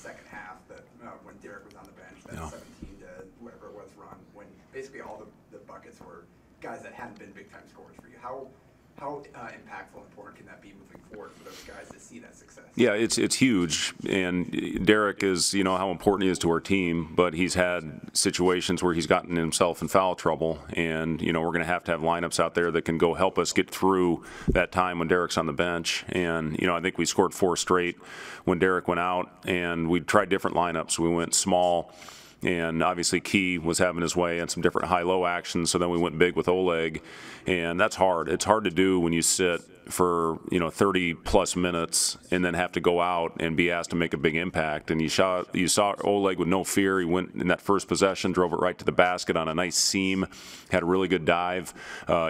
second half that when Derek was on the bench, that 17 to whatever it was run, when basically all the buckets were guys that hadn't been big time scorers for you. How impactful and important can that be moving forward for those guys to see that success? Yeah, it's huge, and Derek is, you know, how important he is to our team, but he's had situations where he's gotten himself in foul trouble, and, you know, we're going to have lineups out there that can go help us get through that time when Derek's on the bench. And, you know, I think we scored 4 straight when Derek went out, and we tried different lineups. We went small, and obviously Key was having his way on some different high-low actions, so then we went big with Oleg, and that's hard. It's hard to do when you sit for, you know, 30-plus minutes and then have to go out and be asked to make a big impact. And you saw Oleg with no fear. He went in that first possession, drove it right to the basket on a nice seam, had a really good dive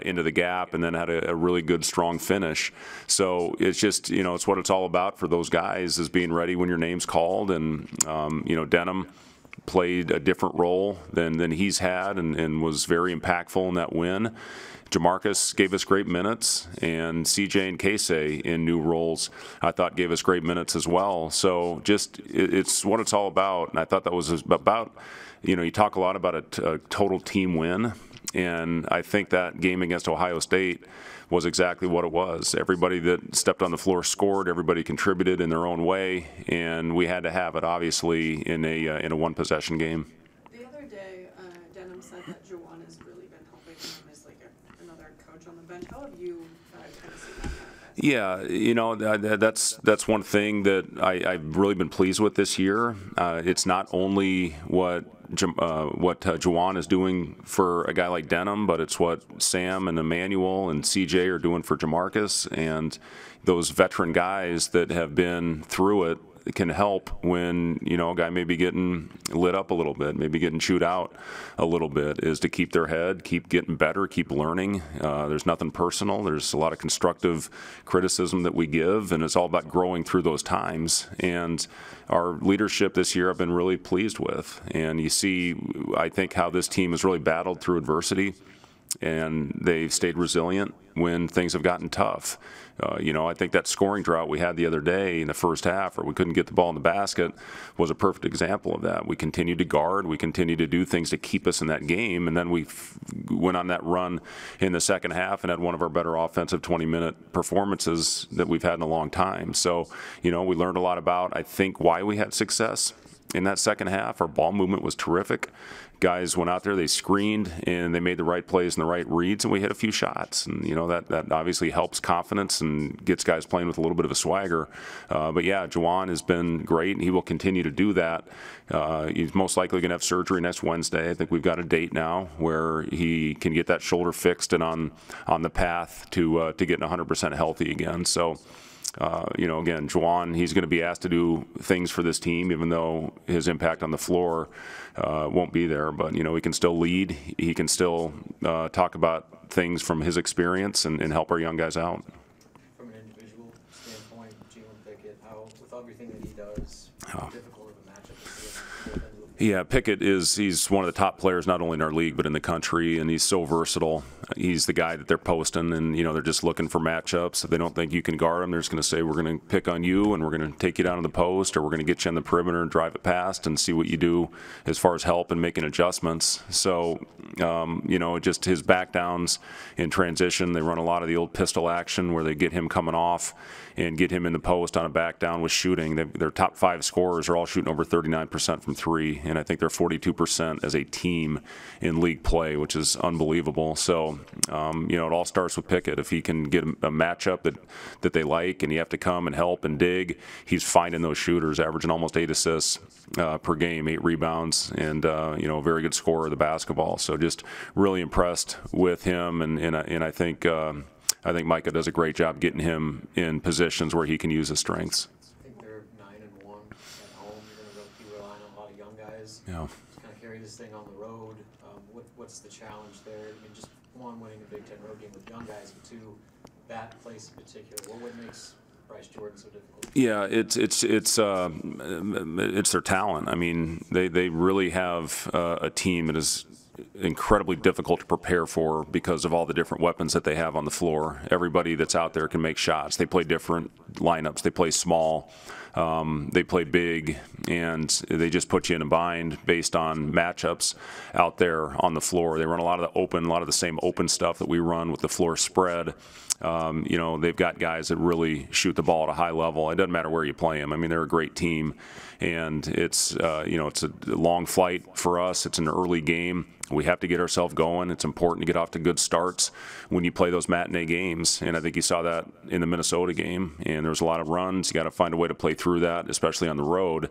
into the gap, and then had a really good, strong finish. So it's just, you know, it's what it's all about for those guys, is being ready when your name's called. And, you know, Denham played a different role than he's had, and was very impactful in that win. Jamarcus gave us great minutes, and CJ and Casey in new roles, I thought, gave us great minutes as well. So just, it's what it's all about. And I thought that was about, you know, you talk a lot about a total team win, and I think that game against Ohio State was exactly what it was. Everybody that stepped on the floor scored. Everybody contributed in their own way, and we had to have it, obviously, in a one-possession game. The other day, Denham said that Juwan has really been helping him as like another coach on the bench. How have you kind of seen that manifest? Yeah, you know, that's one thing that I've really been pleased with this year. It's not only what Juwan is doing for a guy like Denham, but it's what Sam and Emmanuel and CJ are doing for Jamarcus, and those veteran guys that have been through it can help when, you know, a guy may be getting lit up a little bit, maybe getting chewed out a little bit, is to keep their head, keep getting better, keep learning. There's nothing personal. There's a lot of constructive criticism that we give, and it's all about growing through those times. And our leadership this year I've been really pleased with. And you see, I think, how this team has really battled through adversity, and they've stayed resilient when things have gotten tough. You know, I think that scoring drought we had the other day in the first half, where we couldn't get the ball in the basket, was a perfect example of that. We continued to guard, we continued to do things to keep us in that game, and then we went on that run in the second half and had one of our better offensive 20-minute performances that we've had in a long time. So, you know, we learned a lot about, I think, why we had success in that second half. Our ball movement was terrific. Guys went out there, they screened, and they made the right plays and the right reads, and we hit a few shots. And, you know, that obviously helps confidence and gets guys playing with a little bit of a swagger. But, yeah, Juwan has been great, and he will continue to do that. He's most likely going to have surgery next Wednesday. I think we've got a date now where he can get that shoulder fixed and on the path to getting 100% healthy again. So, you know, again, Juwan, he's going to be asked to do things for this team, even though his impact on the floor won't be there. But, you know, he can still lead. He can still talk about things from his experience and help our young guys out. From an individual standpoint, Jalen Pickett, how, with everything that he does, how difficult of a matchup is he? Yeah, Pickett he's one of the top players, not only in our league, but in the country, and he's so versatile. He's the guy that they're posting, and, you know, they're just looking for matchups. If they don't think you can guard him, they're just going to say, we're going to pick on you, and we're going to take you down to the post, or we're going to get you on the perimeter and drive it past and see what you do as far as help and making adjustments. So, you know, just his back downs in transition, they run a lot of the old pistol action where they get him coming off and get him in the post on a back down with shooting. Their top 5 scorers are all shooting over 39% from 3, and I think they're 42% as a team in league play, which is unbelievable. So, you know, it all starts with Pickett. If he can get a matchup that they like, and you have to come and help and dig, he's finding those shooters, averaging almost 8 assists per game, 8 rebounds, and, you know, a very good scorer of the basketball. So just really impressed with him, and I think Micah does a great job getting him in positions where he can use his strengths. I think they're 9-1 at home. You're going to be relying on a lot of young guys. Yeah. To kind of carry this thing on the road. What's the challenge there? I mean, just one, winning a Big Ten road game with young guys, but 2, that place in particular. What makes Bryce Jordan so difficult? Yeah, it's their talent. I mean, they really have a team that is incredibly difficult to prepare for because of all the different weapons that they have on the floor. Everybody that's out there can make shots. They play different lineups. They play small. They play big, and they just put you in a bind based on matchups out there on the floor. They run a lot of the same open stuff that we run with the floor spread. You know, they've got guys that really shoot the ball at a high level. It doesn't matter where you play them. I mean, they're a great team, and it's you know, it's a long flight for us. It's an early game. We have to get ourselves going. It's important to get off to good starts when you play those matinee games, and I think you saw that in the Minnesota game. And there was a lot of runs. You got to find a way to play through that, especially on the road.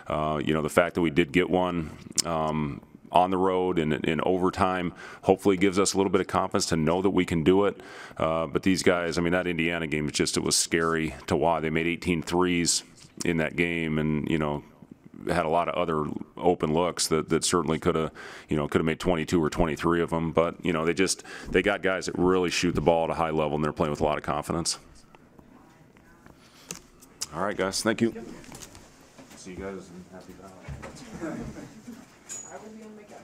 You know, the fact that we did get one on the road in overtime hopefully gives us a little bit of confidence to know that we can do it. But these guys, I mean, that Indiana game, it was scary to watch. They made 18 threes in that game, and, you know, had a lot of other open looks that certainly could have made 22 or 23 of them. But, you know, they got guys that really shoot the ball at a high level, and they're playing with a lot of confidence. All right, guys, thank you. See you guys in Happy Valley. I will be on my couch.